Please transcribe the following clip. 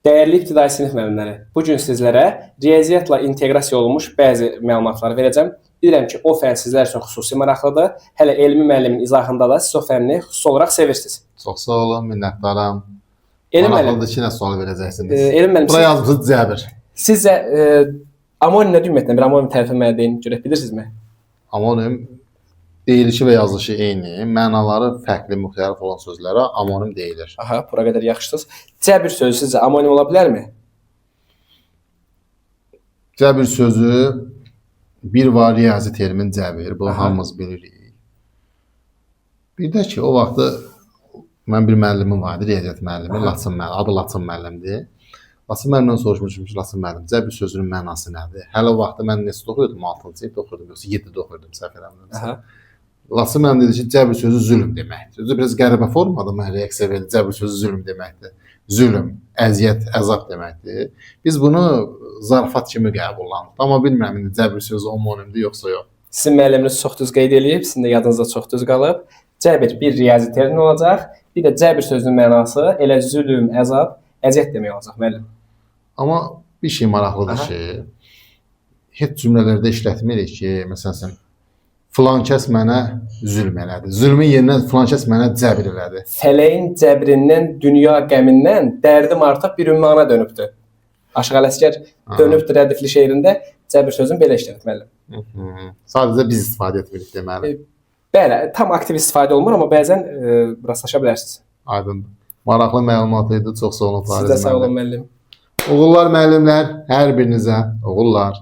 Dəyərli ibtidai sinif müəllimləri, bu gün sizlərə riyaziyyatla inteqrasiya olunmuş bəzi məlumatlar verəcəm. Bilirəm ki, o fənn sizlər üçün xüsusi maraqlıdır. Hələ elmi müəllimin izahında da siz o fənni xüsusi olaraq sevirsiniz. Çox sağ olun, minnətdaram. Elmi müəllim, Maraqlıdır ki, nə sual verəcəksiniz? elmi müəllim, Bura yazmışsınız cəbir. sizcə amonim nə ümumiyyətlə bir amonim tərifi mənə deyin, görək bilirsinizmi? Amonim deyilişi və yazılışı eyni, mənaları fərqli, müxtəlif olan sözlərə amonim deyilir. Aha, bura qədər yaxşısınız. Cəbir sözü sizcə amonim ola bilərmi? Cəbir sözü bir var riyazi termin cəbir, bunu hamımız bilirik. Bir də ki, o vaxtı mən bir müəllimim vardı, riyaziyyat müəllimi, Laçın müəllimi, adı Laçın müəllimdir. Laçın müəllimdən soruşmuşum ki, Laçın müəllim, cəbir sözünün mənası nədir? Hələ o vaxtda mən neçədə oxuyordum? 6-cı sinifdə oxuyordum, yoxsa 7-də oxuyordum, səhv eləmirəmsə. Laçın müəllim dedi ki, cəbir sözü zülm deməkdir. Sözü biraz qəribə formada mən reaksiya verdim. Cəbir sözü zülm deməkdir. Zülm, əziyyət, əzab deməkdir. Biz bunu zarafat kimi qəbullandıq. Amma bilmirəm indi cəbir sözü homonimdir yoxsa yox. Sizin müəlliminiz çox düz qeyd edib, sizin də yadınızda çox düz qalıb. Cəbir bir riyazi termin olacaq. Bir də cəbir sözünün mənası elə zülm, əzab, əziyyət demək olacaq müəllim. Amma bir şey maraqlıdır ki, heç cümlələrdə işlətmirik ki, məsələn, filan kəs mənə zülm elədi. Zülmün yerinə filan kəs mənə cəbir elədi. Fələyin cəbrindən, dünya qəmindən dərdim artıq bir ümmana dönübdür. Aşıq Ələsgər dönübdür rədifli şeirində cəbir sözünü belə işlədib müəllim. Sadəcə biz istifadə etmirik deməli. Bəli, tam aktiv istifadə olunmur, amma bəzən rastlaşa bilərsiniz. Aydındır. Maraqlı məlumat idi. Çox sağ olun Fariz müəllim. Sizə sağ olun müəllim. Oğullar müəllimlər, hər birinizə oğullar.